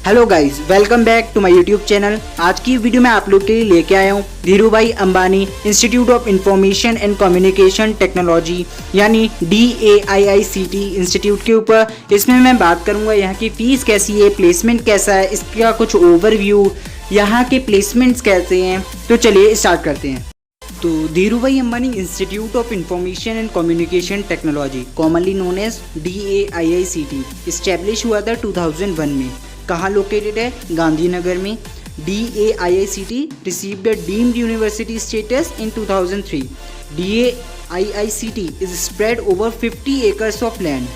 Hello guys, welcome back to my YouTube channel. आज की video में आप लोग के लिए लेके आया हूँ Dhirubhai Ambani institute of information and communication technology यानी DAIICT इंस्टीट्यूट के ऊपर। इसमें मैं बात करूँगा यहाँ की फ़ीस कैसी है, प्लेसमेंट कैसा है, इसका कुछ ओवरव्यू, यहाँ के प्लेसमेंट्स कैसे हैं। तो चलिए स्टार्ट करते हैं। तो Dhirubhai Ambani institute of information and communication technology commonly known as DAIICT establish हुआ था 2001 में। कहाँ लोकेटेड है? गांधीनगर में। DAIICT received a deemed university status in 2003। DAIICT is spread over 50 acres of land.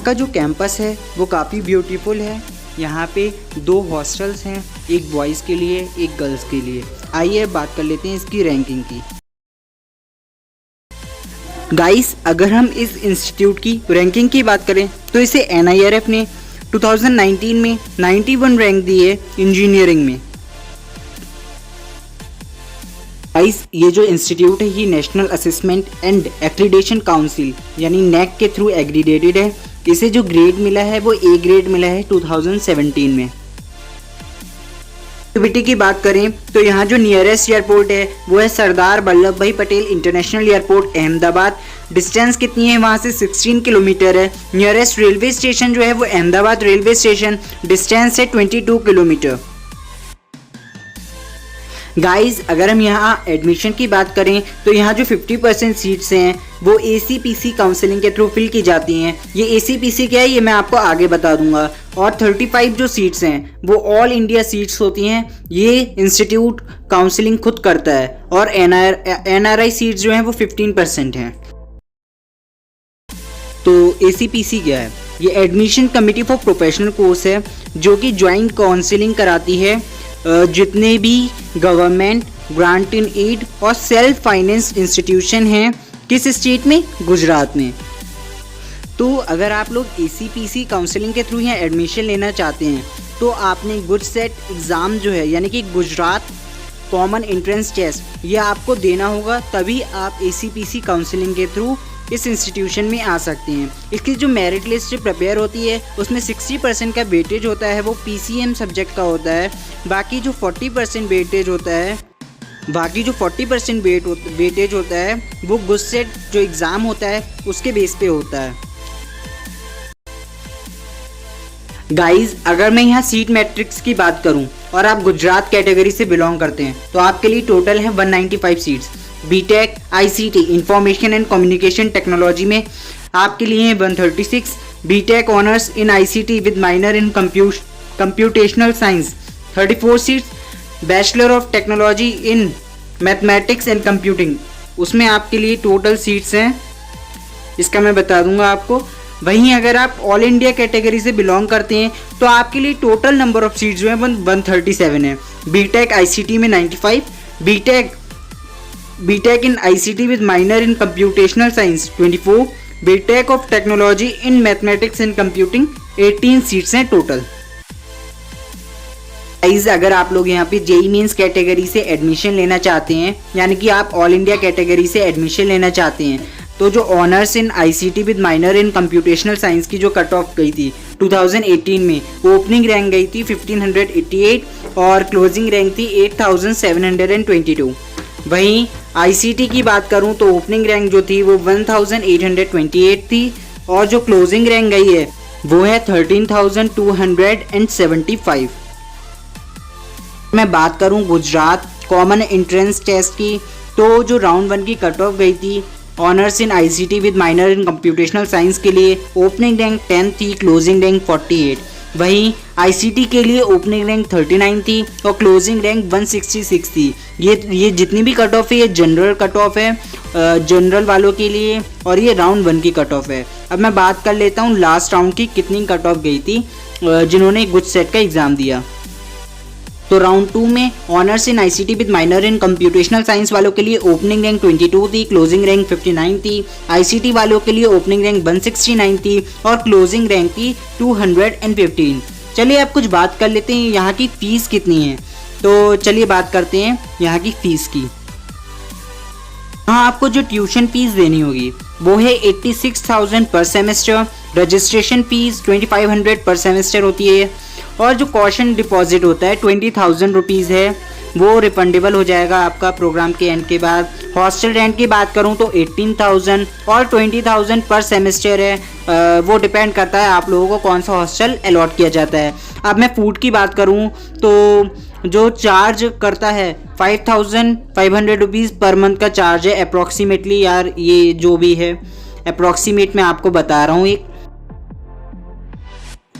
का जो कैंपस है वो काफ़ी ब्यूटीफुल है। यहाँ पे 2 हॉस्टल्स हैं, एक बॉयज़ के लिए एक गर्ल्स के लिए। आइए बात कर लेते हैं इसकी रैंकिंग की। गाइस, अगर हम इस इंस्टीट्यूट की रैंकिंग की बात करें तो इसे NIRF ने 2019 में 91 रैंक दी है इंजीनियरिंग में। गाइस, ये जो इंस्टीट्यूट है ये national assessment and accreditation council यानी NAAC के थ्रू एग्रीडेटेड है। इसे जो ग्रेड मिला है वो A ग्रेड मिला है 2017 में। कनेक्टिविटी की बात करें तो यहाँ जो नियरेस्ट एयरपोर्ट है वो है सरदार वल्लभ भाई Patel international airport Ahmedabad. Distance कितनी है वहाँ से? 16 किलोमीटर है। नियरेस्ट रेलवे स्टेशन जो है वो अहमदाबाद रेलवे स्टेशन, डिस्टेंस है 22 किलोमीटर। गाइज, अगर हम यहाँ एडमिशन की बात करें तो यहाँ जो 50% सीट्स हैं वो ACPC काउंसलिंग के थ्रू फिल की जाती हैं। ये ACPC क्या है ये मैं आपको आगे बता दूंगा। और 35 जो सीट्स हैं वो ऑल इंडिया सीट्स होती हैं। ये इंस्टीट्यूट काउंसलिंग खुद करता है। और NRI सीट्स जो हैं वो 15% हैं। तो ACPC क्या है? ये admission committee for professional course है जो कि ज्वाइंट काउंसलिंग कराती है जितने भी गवर्नमेंट, ग्रांट इन एड और सेल्फ फाइनेंस इंस्टीट्यूशन हैं। किस स्टेट में? गुजरात में। तो अगर आप लोग ACPC काउंसलिंग के थ्रू यहाँ एडमिशन लेना चाहते हैं तो आपने गुजसेट एग्ज़ाम जो है यानी कि गुजरात कॉमन एंट्रेंस टेस्ट ये आपको देना होगा, तभी आप ACPC काउंसलिंग के थ्रू इस इंस्टीट्यूशन में आ सकते हैं। इसकी जो मेरिट लिस्ट प्रिपेयर होती है उसमें 60% का वेटेज होता है वो PCM सब्जेक्ट का होता है। बाकी जो 40% वेटेज होता है वो गुजसेट जो एग्ज़ाम होता है उसके बेस पे होता है। गाइज, अगर मैं यहाँ सीट मैट्रिक्स की बात करूँ और आप गुजरात कैटेगरी से बिलोंग करते हैं तो आपके लिए टोटल है 195 seats. BTech ICT information and communication technology में आपके लिए है 136। BTech honours in ICT with minor in computational science 34 seats. Bachelor of technology in mathematics and computing उसमें आपके लिए टोटल सीट्स हैं, इसका मैं बता दूंगा आपको। वहीं अगर आप ऑल इंडिया कैटेगरी से बिलोंग करते हैं तो आपके लिए टोटल नंबर ऑफ सीट्स जो है 137 है। BTech ICT में 95, BTech in ICT with minor in computational science 24, BTech of technology in mathematics and computing 18 seats हैं टोटल। गाइस, अगर आप लोग यहाँ पे JEE मेंस कैटेगरी से एडमिशन लेना चाहते हैं यानी कि आप ऑल इंडिया कैटेगरी से एडमिशन लेना चाहते हैं तो जो honours in ICT with minor in computational science की जो कट ऑफ गई थी 2018 में, ओपनिंग रैंक गई थी 1588 और क्लोजिंग रैंक थी 8722। वहीं ICT की बात करूं तो ओपनिंग रैंक जो थी वो 1828 थी और जो क्लोजिंग रैंक गई है वो है 13275। मैं बात करूं गुजरात कॉमन एंट्रेंस टेस्ट की तो जो राउंड 1 की कट ऑफ गई थी honours in ICT with minor in computational science के लिए ओपनिंग रैंक 10 थी, क्लोजिंग रैंक 48। वहीं ICT के लिए ओपनिंग रैंक 39 थी और क्लोजिंग रैंक 166 थी। ये जितनी भी कट ऑफ है ये जनरल कट ऑफ है जनरल वालों के लिए और ये राउंड 1 की कट ऑफ है। अब मैं बात कर लेता हूँ लास्ट राउंड की कितनी कट ऑफ गई थी जिन्होंने गुजसेट का एग्ज़ाम दिया। तो राउंड 2 में honours in ICT with minor in computational science वालों के लिए ओपनिंग रैंक 22 थी, क्लोजिंग रैंक 59 थी। ICT वालों के लिए ओपनिंग रैंक 169 थी और क्लोजिंग रैंक थी 215। चलिए अब कुछ बात कर लेते हैं यहाँ की फ़ीस कितनी है। तो चलिए बात करते हैं यहाँ की फ़ीस की। यहाँ आपको जो ट्यूशन फीस देनी होगी वो है 86,000 पर सेमेस्टर। रजिस्ट्रेशन फीस 2500 पर सेमेस्टर होती है और जो कॉशन डिपॉजिट होता है 20,000 रुपीज़ है, वो रिफंडेबल हो जाएगा आपका प्रोग्राम के एंड के बाद। हॉस्टल रेंट की बात करूं तो 18,000 और 20,000 पर सेमेस्टर है। वो डिपेंड करता है आप लोगों को कौन सा हॉस्टल अलॉट किया जाता है। अब मैं फूड की बात करूं तो जो चार्ज करता है 5,500 रुपीज़ पर मंथ का चार्ज है अप्रॉक्सीमेटली। यार ये जो भी है अप्रॉक्सीमेट मैं आपको बता रहा हूँ एक।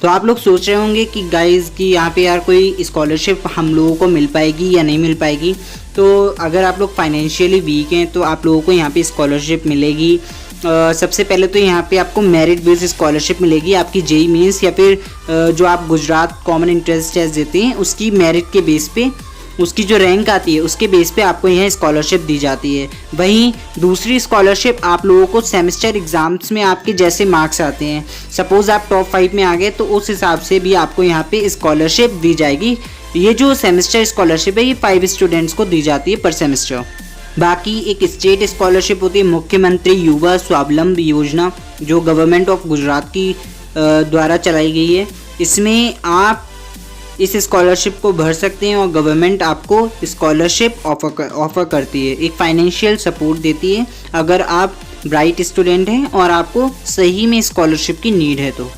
तो आप लोग सोच रहे होंगे कि गाइज़ कि यहाँ पे यार कोई स्कॉलरशिप हम लोगों को मिल पाएगी या नहीं मिल पाएगी। तो अगर आप लोग फाइनेंशियली वीक हैं तो आप लोगों को यहाँ पे स्कॉलरशिप मिलेगी। सबसे पहले तो यहाँ पे आपको मेरिट बेस्ड स्कॉलरशिप मिलेगी आपकी जेई मीन्स या फिर जो आप गुजरात कॉमन एंट्रेंस टेस्ट देते हैं उसकी मेरिट के बेस पे, उसकी जो रैंक आती है उसके बेस पे आपको यहाँ स्कॉलरशिप दी जाती है। वहीं दूसरी स्कॉलरशिप आप लोगों को सेमेस्टर एग्ज़ाम्स में आपके जैसे मार्क्स आते हैं, सपोज़ आप टॉप 5 में आ गए तो उस हिसाब से भी आपको यहाँ पे स्कॉलरशिप दी जाएगी। ये जो सेमेस्टर स्कॉलरशिप है ये 5 स्टूडेंट्स को दी जाती है पर सेमेस्टर। बाकी एक स्टेट स्कॉलरशिप होती है मुख्यमंत्री युवा स्वावलंबन योजना, जो गवर्नमेंट ऑफ गुजरात की द्वारा चलाई गई है। इसमें आप इस स्कॉलरशिप को भर सकते हैं और गवर्नमेंट आपको स्कॉलरशिप ऑफर करती है, एक फाइनेंशियल सपोर्ट देती है अगर आप ब्राइट स्टूडेंट हैं और आपको सही में स्कॉलरशिप की नीड है तो।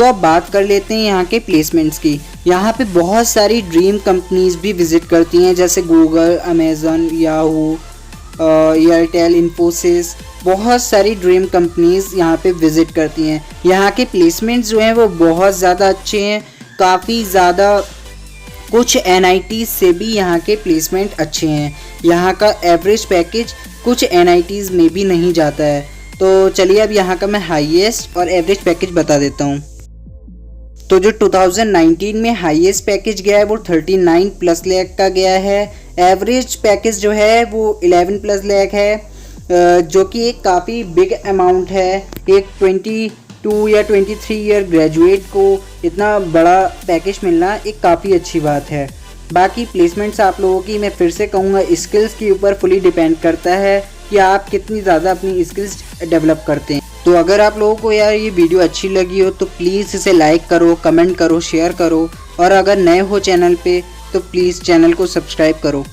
अब बात कर लेते हैं यहाँ के प्लेसमेंट्स की। यहाँ पे बहुत सारी ड्रीम कंपनीज भी विजिट करती हैं जैसे Google, Amazon, Yahoo, Airtel, Infosys, बहुत सारी ड्रीम कंपनीज यहाँ पे विज़िट करती हैं। यहाँ के प्लेसमेंट्स जो हैं वो बहुत ज़्यादा अच्छे हैं, काफ़ी ज़्यादा। कुछ NITs से भी यहाँ के प्लेसमेंट अच्छे हैं। यहाँ का एवरेज पैकेज कुछ NITs में भी नहीं जाता है। तो चलिए अब यहाँ का मैं हाईएस्ट और एवरेज पैकेज बता देता हूँ। तो जो 2019 में हाईएस्ट पैकेज गया है वो 39 प्लस लाख का गया है। एवरेज पैकेज जो है वो 11 प्लस लाख है, जो कि एक काफ़ी बिग अमाउंट है। एक 22 या 23 ईयर ग्रेजुएट को इतना बड़ा पैकेज मिलना एक काफ़ी अच्छी बात है। बाकी प्लेसमेंट्स आप लोगों की मैं फिर से कहूँगा स्किल्स के ऊपर फुली डिपेंड करता है कि आप कितनी ज़्यादा अपनी स्किल्स डेवलप करते हैं। तो अगर आप लोगों को यार ये वीडियो अच्छी लगी हो तो प्लीज़ इसे लाइक करो, कमेंट करो, शेयर करो और अगर नए हो चैनल पे तो प्लीज़ चैनल को सब्सक्राइब करो।